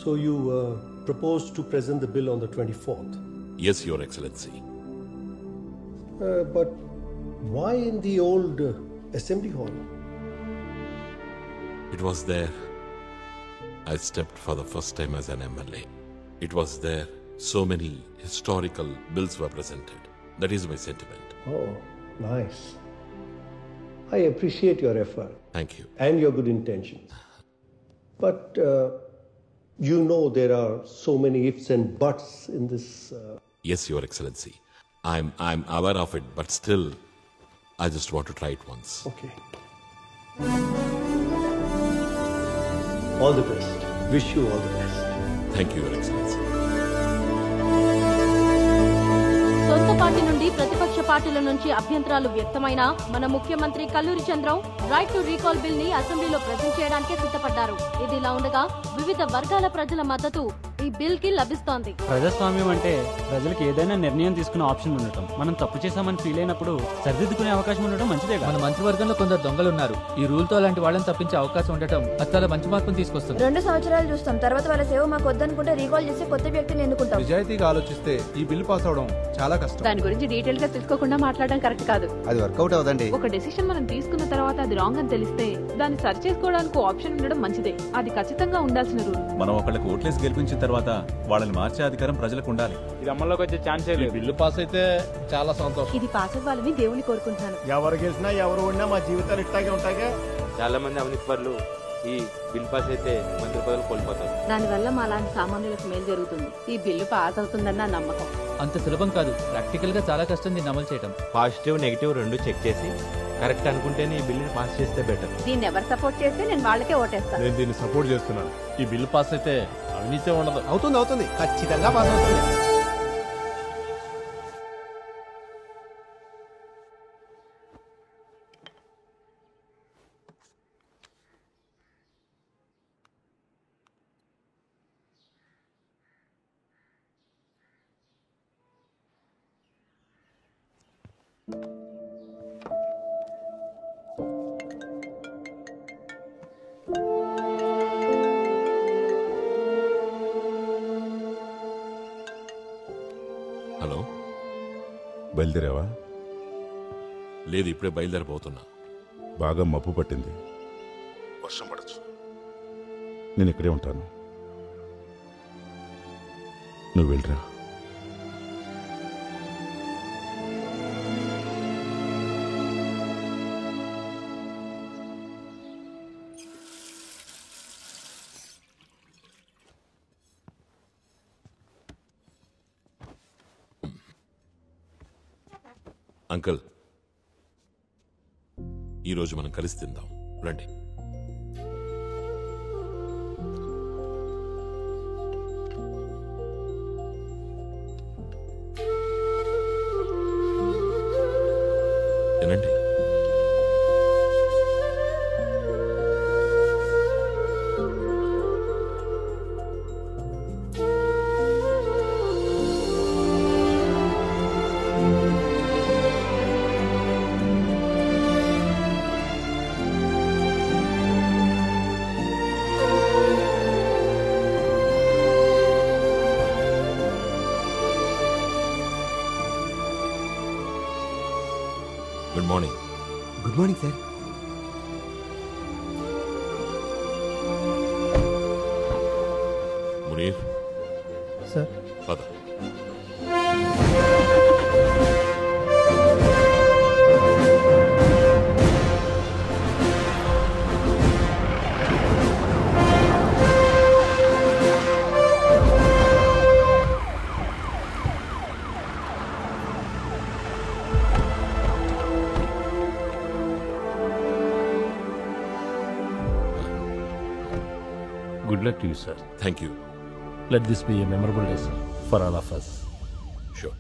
So you proposed to present the bill on the 24th? Yes, Your Excellency. But why in the old assembly hall? It was there I stepped for the first time as an MLA. It was there so many historical bills were presented. That is my sentiment. Oh, nice. I appreciate your effort. Thank you. And your good intentions. But you know there are so many ifs and buts in this. Yes, Your Excellency. I'm aware of it, but still, I just want to try it once. Okay. All the best. Wish you all the best. Thank you, Your Excellency. సొంత party నుండి ప్రతిపక్ష పార్టీల నుంచి అభ్యంతరాలు వ్యక్తమైనా మన ముఖ్యమంత్రి Kalluri Chandram right to recall bill ని అసెంబ్లీలో ప్రెజెంట్ చేయడానికి సిద్ధపడ్డారు. ఇది ఇలా ఉండగా వివిధ వర్గాల ప్రజల మద్దతు ఈ బిల్ కి లభిస్తోంది. ప్రజాస్వామ్యం అంటే ప్రజలకు ఏదైనా నిర్ణయం తీసుకునే ఆప్షన్ ఉండటం. మనం తప్పు చేశామని ఫీల్ అయినప్పుడు సరిదిద్దుకునే అవకాశం ఉండటం మంచిదే. మన మంత్రివర్గంలో కొందరు దొంగలు ఉన్నారు. ఈ రూల్ తో అలాంటి వాళ్ళని తప్పించే అవకాశం ఉండటం అది చాలా మంచి మార్పును తీసుకొస్తుంది. 2 సంవత్సరాలు చూస్తాం, తర్వాత వాళ్ళ సేవ మాకు వద్దనుకుంటే రీకాల్ చేసి కొత్త వ్యక్తిని ఎన్నుకుంటాం. నిజాయితీగా ఆలోచిస్తే ఈ బిల్ పాస్ అవడం చాలా కష్టం. దాని గురించి డీటెయిల్ గా తెలుసుకోకుండా మాట్లాడడం కరెక్ట్ కాదు. అది వర్కౌట్ అవదండి. ఒక డెసిషన్ మనం తీసుకున్న తర్వాత అది రాంగ్ అని తెలిస్తే దాన్ని సరి చేసుకోవడానికి ఆప్షన్ ఉండడం మంచిదే. అది ఖచ్చితంగా ఉండాల్సిన రూల్. మనం ఒకళ్ళకి ఓట్లేసి గెలిపించిన తర్వాత వాళ్ళని మార్చే అధికారం ప్రజలకు ఉండాలి. ఇది అమల్లోకి వచ్చే ఛాన్సే లేదు. బిల్లు పాస్ అయితే చాలా సంతోషం. ఇది పాస్ అవ్వాలని దేవుని కోరుకుంటున్నాను. ఎవరు గెలిచినా ఎవరు ఉన్నా మా జీవితాలు ఇట్టాగే ఉంటాయి. చాలా మంది అవినీతిపరులు ఈ బిల్ పాస్ అయితే మంత్రి పదవులు కోల్పోతారు. దానివల్ల మా లాంటి సామాన్యులకు మేలు జరుగుతుంది. ఈ బిల్లు పాస్ అవుతుందన్న నమ్మకం. అంత సులభం కాదు. ప్రాక్టికల్ గా చాలా కష్టం దీన్ని అమలు చేయడం. పాజిటివ్ నెగిటివ్ రెండు చెక్ చేసి కరెక్ట్ అనుకుంటేనే ఈ బిల్లుని పాస్ చేస్తే బెటర్. దీన్ని ఎవరు సపోర్ట్ చేస్తే నేను వాళ్ళకే ఓటేస్తాను. నేను దీన్ని సపోర్ట్ చేస్తున్నాను. ఈ బిల్లు పాస్ అయితే అవినీతి ఉండదు. అవుతుంది ఖచ్చితంగా పాస్ అవుతుంది. హలో, బయలుదేరావా? లేదు, ఇప్పుడే బయలుదేరబోతున్నా. బాగా మబ్బు పట్టింది, వర్షం పడచ్చు. నేను ఇక్కడే ఉంటాను, నువ్వు వెళ్ళరా. అంకుల్, ఈరోజు మనం కలిసి తిందాం రండి. తినండి. Good morning. Good morning sir. Munir sir. పద. Good luck to you, sir. Thank you. Let this be a memorable day, sir, for all of us. Sure.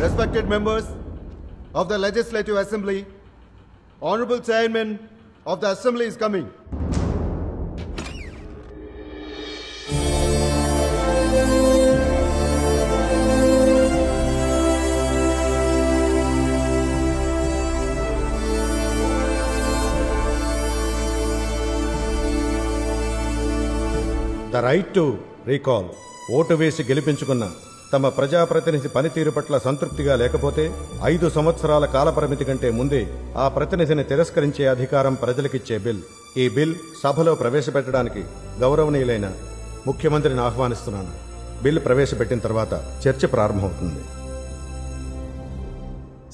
Respected members of the Legislative Assembly, Honorable Chairman of the Assembly is coming. The right to recall vote వేసి గెలిపించుకున్న తమ ప్రజాప్రతినిధి పనితీరు పట్ల సంతృప్తిగా లేకపోతే 5 సంవత్సరాల కాలపరిమితి కంటే ముందే ఆ ప్రతినిధిని తిరస్కరించే అధికారం ప్రజలకిచ్చే బిల్. ఈ బిల్ సభలో ప్రవేశపెట్టడానికి గౌరవనీయులైన ముఖ్యమంత్రిని ఆహ్వానిస్తున్నాను. బిల్ ప్రవేశపెట్టిన తర్వాత చర్చ ప్రారంభమవుతుంది.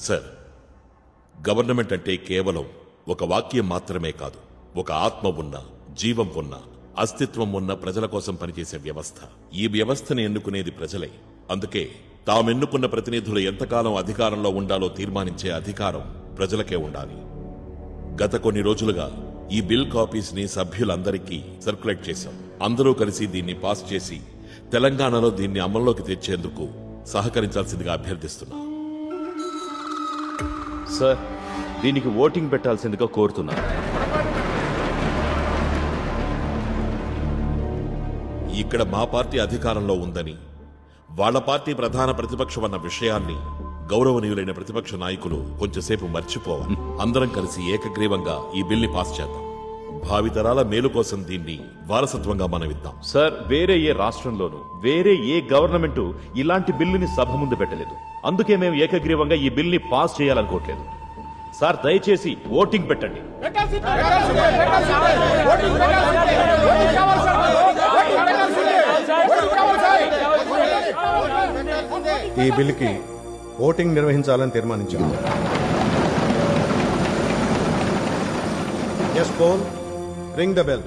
సార్, గవర్నమెంట్ అంటే కేవలం ఒక వాక్యం మాత్రమే కాదు, ఒక ఆత్మ ఉన్న, జీవం ఉన్న, అస్తిత్వం ఉన్న ప్రజల కోసం పనిచేసే వ్యవస్థ. ఈ వ్యవస్థను ఎన్నుకునేది ప్రజలే. అందుకే తామెన్నుకున్న ప్రతినిధులు ఎంతకాలం అధికారంలో ఉండాలో తీర్మానించే అధికారం ప్రజలకే ఉండాలి. గత కొన్ని రోజులుగా ఈ బిల్ కాపీస్ ని సభ్యులందరికీ సర్క్యులేట్ చేశాం. అందరూ కలిసి దీన్ని పాస్ చేసి తెలంగాణలో దీన్ని అమల్లోకి తెచ్చేందుకు సహకరించాల్సిందిగా అభ్యర్థిస్తున్నా. సార్, దీనికి ఓటింగ్ పెట్టాల్సిందిగా కోరుతున్నాను. ఇక్కడ మా పార్టీ అధికారంలో ఉందని, వాళ్ల పార్టీ ప్రధాన ప్రతిపక్షం అన్న విషయాన్ని గౌరవనీయులైన ప్రతిపక్ష నాయకులు కొంచెంసేపు మర్చిపోవాలి. అందరం కలిసి ఏకగ్రీవంగా ఈ బిల్ని పాస్ చేద్దాం. భావితరాల మేలు కోసం దీన్ని వారసత్వంగా మనమిద్దాం. సార్, వేరే ఏ రాష్ట్రంలోనూ వేరే ఏ గవర్నమెంటు ఇలాంటి బిల్లుని సభ ముందు పెట్టలేదు. అందుకే మేము ఏకగ్రీవంగా ఈ బిల్ని పాస్ చేయాలనుకోవట్లేదు. సార్, దయచేసి ఓటింగ్ పెట్టండి. ఈ బిల్లుకి ఓటింగ్ నిర్వహించాలని తీర్మానించాం. Yes poll, ring the bell.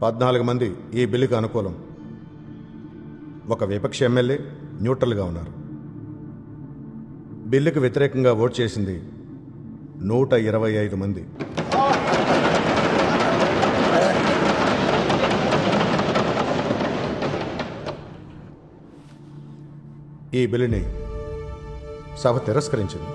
పద్నాలుగు మంది ఈ బిల్లుకు అనుకూలం. ఒక విపక్ష ఎమ్మెల్యే న్యూట్రల్గా ఉన్నారు. బిల్లుకు వ్యతిరేకంగా ఓటు చేసింది 125 మంది. ఈ బిల్లుని సభ తిరస్కరించింది.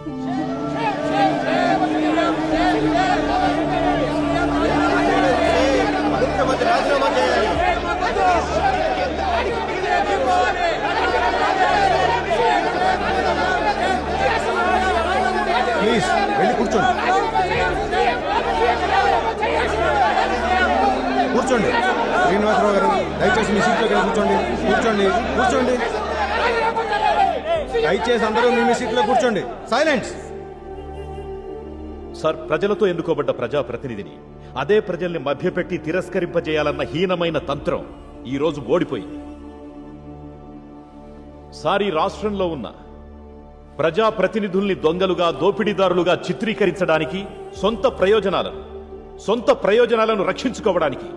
ప్లీజ్ వెళ్ళి కూర్చోండి. కూర్చోండి. శ్రీనివాసరావు గారు, దయచేసి మీ సీట్లోకి వెళ్ళి కూర్చోండి. కూర్చోండి, కూర్చోండి. దయచేసి అందరూ మీ సీట్లో కూర్చోండి. సైలెన్స్. సార్, ప్రజలతో ఎన్నుకోబడ్డ ప్రజాప్రతినిధిని అదే ప్రజల్ని మభ్యపెట్టి తిరస్కరింపజేయాలన్న హీనమైన తంత్రం ఈ రోజు ఓడిపోయింది. సార్, ఈ రాష్ట్రంలో ఉన్న ప్రజాప్రతినిధుల్ని దొంగలుగా, దోపిడీదారులుగా చిత్రీకరించడానికి, సొంత ప్రయోజనాలను రక్షించుకోవడానికి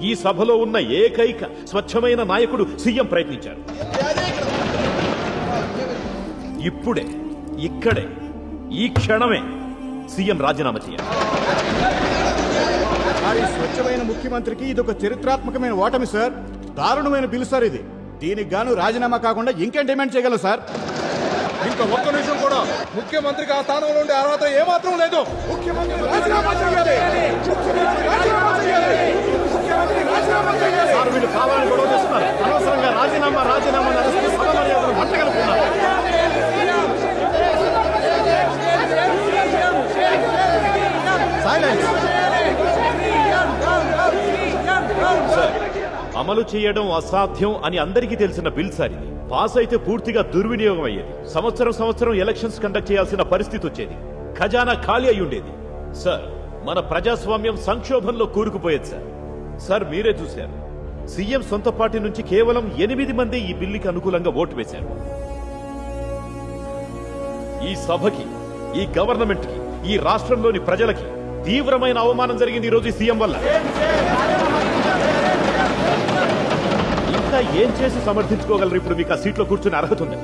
ఈ సభలో ఉన్న ఏకైక స్వచ్ఛమైన నాయకుడు సీఎం ప్రయత్నించారు. ఇప్పుడే, ఇక్కడే, ఈ క్షణమే సీఎం రాజీనామా చేయాలి. స్వచ్ఛమైన ముఖ్యమంత్రికి ఇది ఒక చరిత్రాత్మకమైన ఓటమి సార్. దారుణమైన బిల్లు సార్ ఇది. దీనికి గాను రాజీనామా కాకుండా ఇంకేం డిమాండ్ చేయగలం సార్? ఇంకా ఒక్క నిమిషం కూడా ముఖ్యమంత్రికి ఆ స్థానంలో ఉండే అర్హత ఏమాత్రం లేదు. ముఖ్యమంత్రి రాజీనామా చేయాలి. సార్, వీళ్ళు కావాలని గొడవ చేస్తున్నారు. అనవసరంగా రాజీనామా నడిస్తే సభ మర్యాదను మంటగలుపుతున్నారు. సైలెన్స్. అమలు చేయడం అసాధ్యం అని అందరికీ తెలిసిన బిల్ సార్ ఇది. పాస్ అయితే పూర్తిగా దుర్వినియోగం అయ్యేది. సంవత్సరం ఎలక్షన్స్ కండక్ట్ చేయాల్సిన పరిస్థితి వచ్చేది. ఖజానా ఖాళీ అయి ఉండేది. సార్, మన ప్రజాస్వామ్యం సంక్షోభంలో కూరుకుపోయేది సార్. సార్, మీరే చూశారు, సీఎం సొంత పార్టీ నుంచి కేవలం 8 మంది ఈ బిల్లుకి అనుకూలంగా ఓటు వేశారు. ఈ సభకి, ఈ గవర్నమెంట్ కి, ఈ రాష్ట్రంలోని ప్రజలకి తీవ్రమైన అవమానం జరిగింది ఈ రోజు ఈ సీఎం వల్ల. ఇంకా ఏం చేసి సమర్థించుకోగలరు? ఇప్పుడు మీకు ఆ సీట్లో కూర్చుని అర్హత ఉంది.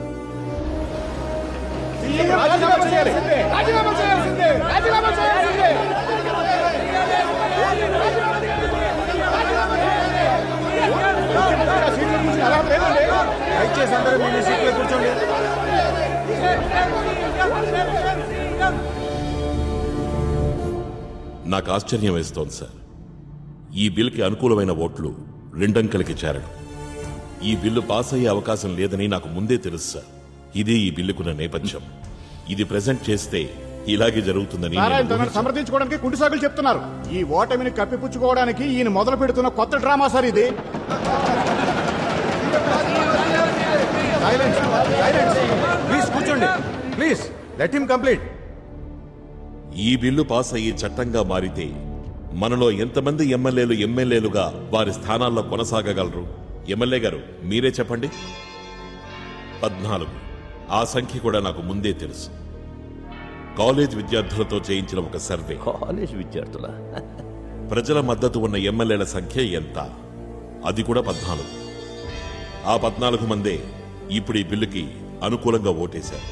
దయచేసి అందరూ మీ సీట్లో కూర్చోండి. నాకు ఆశ్చర్యం వేస్తోంది సార్. ఈ బిల్కి అనుకూలమైన ఓట్లు 2 అంకెలకి చేరడం. ఈ బిల్లు పాస్ అయ్యే అవకాశం లేదని నాకు ముందే తెలుసు సార్. ఇదే ఈ బిల్లుకున్న నేపథ్యం. ఇది ప్రెజెంట్ చేస్తే ఇలాగే జరుగుతుందని సమర్థించుకోవడానికి కుంటి సాగులు చెప్తున్నారు. ఈ ఓటమిని కప్పిపుచ్చుకోవడానికి ఈయన మొదలు పెడుతున్న కొత్త డ్రామా సార్ ఇది. ప్లీజ్ కూర్చోండి. Please let him complete. ఈ బిల్లు పాస్ అయ్యి చట్టంగా మారితే మనలో ఎంతమంది ఎమ్మెల్యేలుగా వారి స్థానాల్లో కొనసాగగలరు? ఎమ్మెల్యే గారు మీరే చెప్పండి. 14. ఆ సంఖ్య కూడా నాకు ముందే తెలుసు. కాలేజ్ విద్యార్థులతో చేయించిన ఒక సర్వే. కాలేజ్ విద్యార్థుల ప్రజల మద్దతు ఉన్న ఎమ్మెల్యేల సంఖ్య ఎంత? అది కూడా 14. ఆ 14 మందే ఇప్పుడు ఈ బిల్లుకి అనుకూలంగా ఓటేశారు.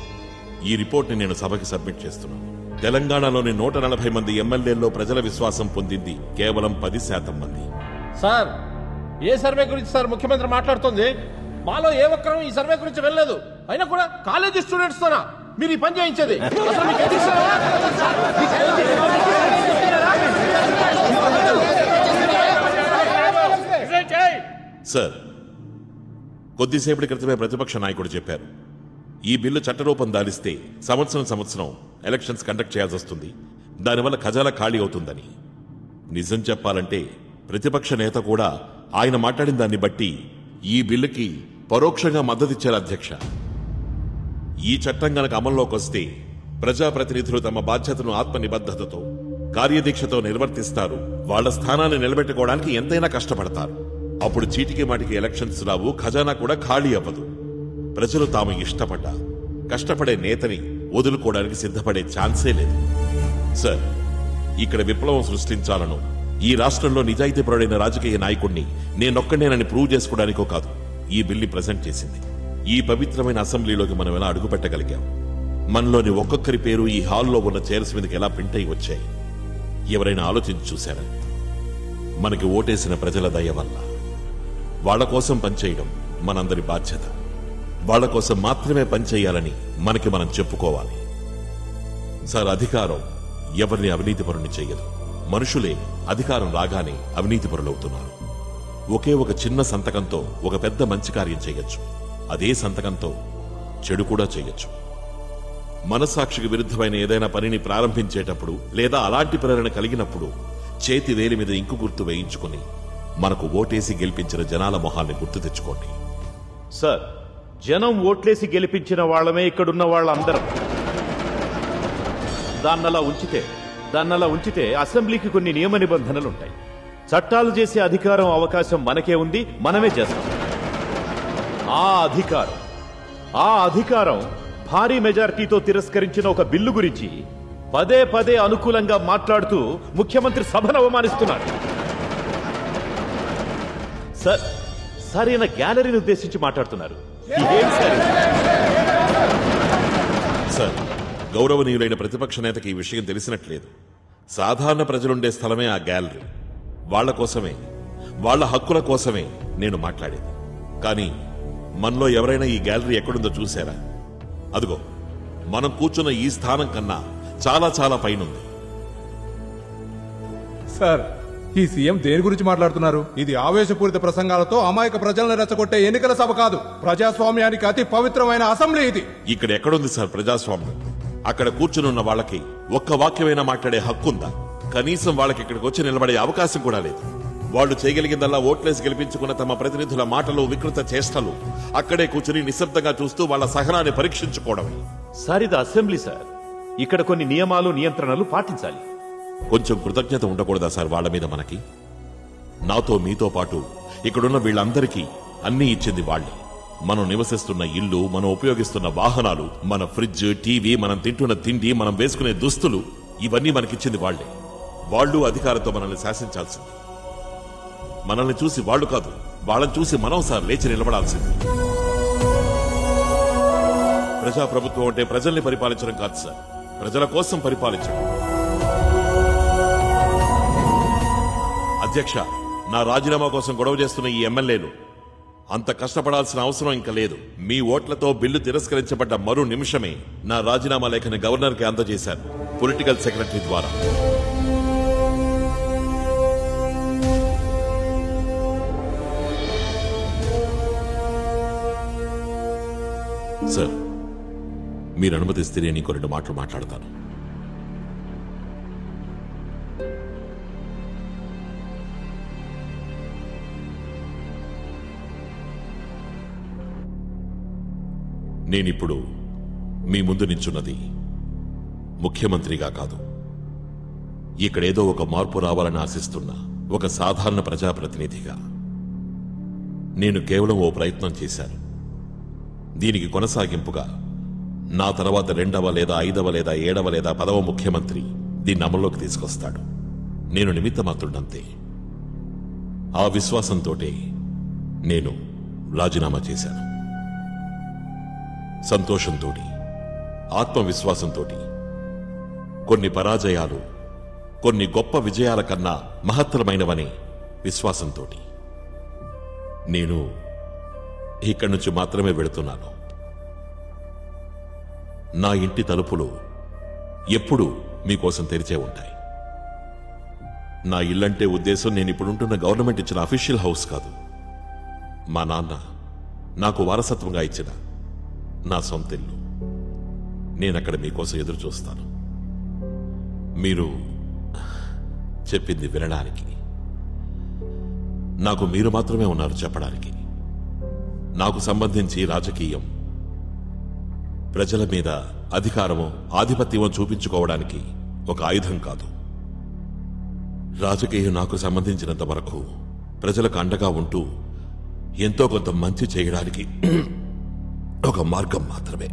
ఈ రిపోర్ట్ని నేను సభకి సబ్మిట్ చేస్తున్నాను. తెలంగాణలోని 140 మంది ఎమ్మెల్యేల్లో ప్రజల విశ్వాసం పొందింది కేవలం 10% మంది. సార్, ఏ సర్వే గురించి సార్ ముఖ్యమంత్రి మాట్లాడుతుంది? మాలో ఏ ఒక్కరూ ఈ సర్వే గురించి వెళ్ళలేదు. అయినా కూడా కాలేజీ స్టూడెంట్స్ తోనా మీరు ఈ పని చేయించేది? అసలు మీకు సార్, కొద్దిసేపటి క్రితమే ప్రతిపక్ష నాయకుడు చెప్పారు, ఈ బిల్లు చట్టరూపం దాలిస్తే సంవత్సరం ఎలక్షన్స్ కండక్ట్ చేయాల్సి వస్తుంది, దానివల్ల ఖజానా ఖాళీ అవుతుందని. నిజం చెప్పాలంటే ప్రతిపక్ష నేత కూడా ఆయన మాట్లాడిన దాన్ని బట్టి ఈ బిల్లుకి పరోక్షంగా మద్దతిచ్చారు అధ్యక్ష. ఈ చట్టం గనక అమల్లోకి వస్తే ప్రజాప్రతినిధులు తమ బాధ్యతను ఆత్మనిబద్ధతతో, కార్యదీక్షతో నిర్వర్తిస్తారు. వాళ్ల స్థానాన్ని నిలబెట్టుకోవడానికి ఎంతైనా కష్టపడతారు. అప్పుడు చీటికి మాటికి ఎలక్షన్స్ రావు, ఖజానా కూడా ఖాళీ అవ్వదు. ప్రజలు తాము కష్టపడే నేతని వదులుకోవడానికి సిద్ధపడే ఛాన్సే లేదు. సార్, ఇక్కడ విప్లవం సృష్టించాలను ఈ రాష్ట్రంలో నిజాయితీపరుడైన రాజకీయ నాయకుడిని నేనొక్కడేనని ప్రూవ్ చేసుకోవడానికో కాదు ఈ బిల్లు ప్రజెంట్ చేసింది. ఈ పవిత్రమైన అసెంబ్లీలోకి మనం ఎలా అడుగుపెట్టగలిగాం? మనలోని ఒక్కొక్కరి పేరు ఈ హాల్లో ఉన్న చైర్స్ మీదకి ఎలా ప్రింట్ అయి వచ్చాయి? ఎవరైనా ఆలోచించి చూశారా? మనకి ఓటేసిన ప్రజల దయ వల్ల. వాళ్ల కోసం పనిచేయడం మనందరి బాధ్యత. వాళ్ల కోసం మాత్రమే పనిచేయాలని మనకి మనం చెప్పుకోవాలి. సార్, అధికారం ఎవరిని అవినీతిపరుని చెయ్యదు. మనుషులే అధికారం రాగానే అవినీతిపరులవుతున్నారు. ఒకే ఒక చిన్న సంతకంతో ఒక పెద్ద మంచి కార్యం చేయొచ్చు. అదే సంతకంతో చెడు కూడా చేయొచ్చు. మనస్సాక్షికి విరుద్ధమైన ఏదైనా పనిని ప్రారంభించేటప్పుడు లేదా అలాంటి ప్రేరణ కలిగినప్పుడు చేతి వేలి మీద ఇంకు గుర్తు వేయించుకుని మనకు ఓటేసి గెలిపించిన జనాల మొహాన్ని గుర్తు తెచ్చుకోండి. సార్, జనం ఓట్లేసి గెలిపించిన వాళ్ళమే ఇక్కడున్న వాళ్ళందరం. దాన్నలా ఉంచితే అసెంబ్లీకి కొన్ని నియమ నిబంధనలు ఉంటాయి. చట్టాలు చేసే అధికారం, అవకాశం మనకే ఉంది, మనమే చేస్తాం. ఆ అధికారం భారీ మెజారిటీతో తిరస్కరించిన ఒక బిల్లు గురించి పదే అనుకూలంగా మాట్లాడుతూ ముఖ్యమంత్రి సభను అవమానిస్తున్నారు. సార్, ఈయన గ్యాలరీని ఉద్దేశించి మాట్లాడుతున్నారు. సార్, గౌరవనీయులైన ప్రతిపక్ష నేతకి ఈ విషయం తెలిసినట్లేదు. సాధారణ ప్రజలుండే స్థలమే ఆ గ్యాలరీ. వాళ్ల కోసమే, వాళ్ల హక్కుల కోసమే నేను మాట్లాడేది. కానీ మనలో ఎవరైనా ఈ గ్యాలరీ ఎక్కడుందో చూశారా? అదిగో, మనం కూర్చున్న ఈ స్థానం కన్నా చాలా పైనుంది. సార్, ఈ సీఎం దేని గురించి మాట్లాడుతున్నారు? ఇది ఆవేశపూరిత ప్రసంగాలతో అమాయక ప్రజలను రెచ్చగొట్టే ఎన్నికల సభ కాదు. ప్రజాస్వామ్యానికి అతి పవిత్రమైన అసెంబ్లీ ఇది. ఇక్కడ ఎక్కడుంది సార్ ప్రజాస్వామ్యం? అక్కడ కూర్చునున్న వాళ్ళకి ఒక్క వాక్యమైనా మాట్లాడే హక్కు ఉందా? కనీసం వాళ్ళకి ఇక్కడికి వచ్చి నిలబడే అవకాశం కూడా లేదు. వాళ్ళు చేయగలిగిందల్లా ఓట్లేసి గెలిపించుకున్న తమ ప్రతినిధుల మాటలు, వికృత చేష్టలు అక్కడే కూర్చుని నిశ్శబ్దంగా చూస్తూ వాళ్ళ సహనాన్ని పరీక్షించుకోవడమే. సార్, ఇది అసెంబ్లీ సార్. ఇక్కడ కొన్ని నియమాలు, నియంత్రణలు పాటించాలి. కొంచెం కృతజ్ఞత ఉండకూడదా సార్ వాళ్ళ మీద మనకి? నాతో మీతో పాటు ఇక్కడున్న వీళ్ళందరికీ అన్నీ ఇచ్చింది వాళ్ళే. మనం నివసిస్తున్న ఇల్లు, మనం ఉపయోగిస్తున్న వాహనాలు, మన ఫ్రిడ్జ్, టీవీ, మనం తింటున్న తిండి, మనం వేసుకునే దుస్తులు, ఇవన్నీ మనకిచ్చింది వాళ్లే. వాళ్ళు అధికారంతో మనల్ని శాసించాల్సింది. మనల్ని చూసి వాళ్ళు కాదు, వాళ్ళని చూసి మనం సార్ లేచి నిలబడాల్సింది. ప్రజాప్రభుత్వం అంటే ప్రజల్ని పరిపాలించడం కాదు సార్, ప్రజల కోసం పరిపాలించడం. అధ్యక్ష, నా రాజీనామా కోసం గొడవ చేస్తున్న ఈ ఎమ్మెల్యేలు అంత కష్టపడాల్సిన అవసరం ఇంకా లేదు. మీ ఓట్లతో బిల్లు తిరస్కరించబడ్డ మరో నిమిషమే నా రాజీనామా లేఖని గవర్నర్కి అందజేశాను, పొలిటికల్ సెక్రటరీ ద్వారా. సార్, మీరు అనుమతిస్తే నేను ఇంకో 2 మాటలు మాట్లాడతాను. నేనిప్పుడు మీ ముందు నించున్నది ముఖ్యమంత్రిగా కాదు, ఇక్కడేదో ఒక మార్పు రావాలని ఆశిస్తున్న ఒక సాధారణ ప్రజాప్రతినిధిగా. నేను కేవలం ఓ ప్రయత్నం చేశాను. దీనికి కొనసాగింపుగా నా తర్వాత 2వ లేదా 5వ లేదా 7వ లేదా 10వ ముఖ్యమంత్రి దీన్ని అమల్లోకి తీసుకొస్తాడు. నేను నిమిత్తమాత్రుడంతే. ఆ విశ్వాసంతోటే నేను రాజీనామా చేశాను. సంతోషంతో, ఆత్మవిశ్వాసంతో, కొన్ని పరాజయాలు కొన్ని గొప్ప విజయాల కన్నా మహత్తరమైనవనే విశ్వాసంతో నేను ఇక్కడి నుంచి మాత్రమే వెళుతున్నాను. నా ఇంటి తలుపులు ఎప్పుడూ మీకోసం తెరిచే ఉంటాయి. నా ఇల్లంటే ఉద్దేశం నేను ఇప్పుడుంటున్న గవర్నమెంట్ ఇచ్చిన అఫీషియల్ హౌస్ కాదు, మా నాన్న నాకు వారసత్వంగా ఇచ్చిన నా సొంత ఇల్లు. నేనక్కడ మీకోసం ఎదురు చూస్తాను, మీరు చెప్పింది వినడానికి. నాకు మీరు మాత్రమే ఉన్నారు చెప్పడానికి. నాకు సంబంధించి రాజకీయం ప్రజల మీద అధికారమో ఆధిపత్యమో చూపించుకోవడానికి ఒక ఆయుధం కాదు. రాజకీయం నాకు సంబంధించినంత వరకు ప్రజలకు అండగా ఉంటూ ఎంతో కొంత మంచి చేయడానికి ఒక మార్గం మాత్రమే.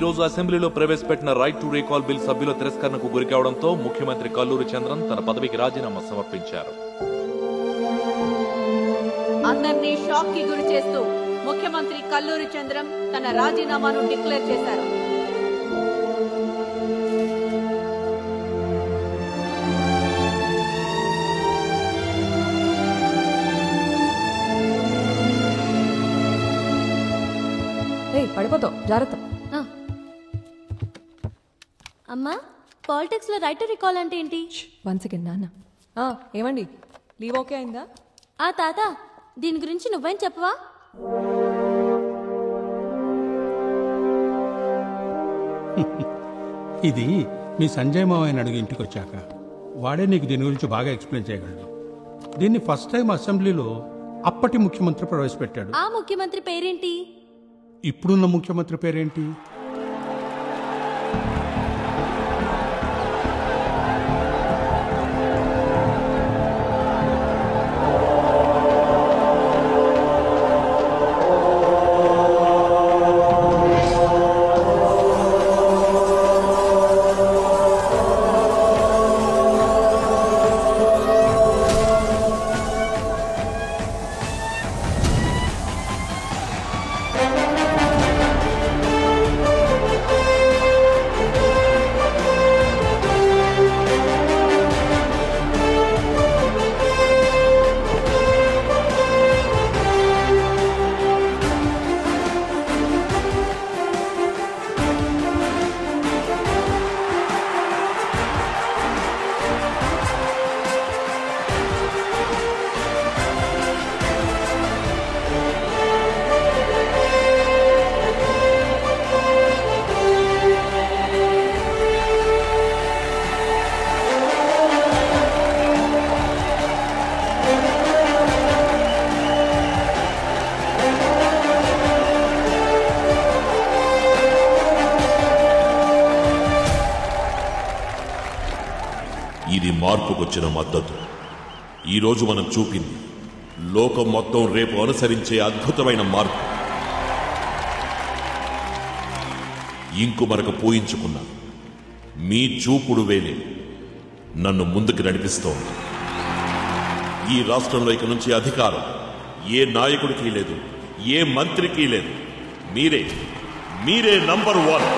రోజు అసెంబ్లీలో ప్రవేశపెట్టిన రైట్ టు రీకాల్ బిల్ సభ్యుల తిరస్కరణకు గురికావడంతో ముఖ్యమంత్రి కల్లూరి చంద్రన్ తన పదవికి రాజీనామా సమర్పించారు. అందరినీ షాక్ కి గురి చేస్తూ ముఖ్యమంత్రి కల్లూరి చంద్రం తన రాజీనామాను డిక్లేర్ చేశారు. పడిపోతావు, జాగ్రత్త. అమ్మా, పాలిటిక్స్ లో రైట్ టు రికాల్ అంటే ఏంటి? వన్ సెకండ్ నాన్న. ఏమండి, లీవ్ ఓకే అయిందా? తాత, దీని గురించి నువ్వేం చెప్పవా? ఇది మీ సంజయ్ మావయ్యని అడిగి ఇంటికి వచ్చాక వాడే నీకు దీని గురించి బాగా ఎక్స్ప్లెయిన్ చేయగలడు. దీన్ని ఫస్ట్ టైం అసెంబ్లీలో అప్పటి ముఖ్యమంత్రి ప్రవేశపెట్టాడు. ఆ ముఖ్యమంత్రి పేరేంటి? ఇప్పుడున్న ముఖ్యమంత్రి పేరేంటి? ఇది మార్పుకొచ్చిన మద్దతు. ఈరోజు మనం చూపింది లోకం మొత్తం రేపు అనుసరించే అద్భుతమైన మార్పు. ఇంకు మనకు పూయించుకున్న మీ చూపుడు వేలే నన్ను ముందుకు నడిపిస్తోంది. ఈ రాష్ట్రంలో ఇక నుంచి అధికారం ఏ నాయకుడికి లేదు, ఏ మంత్రికి లేదు. మీరే నంబర్ 1.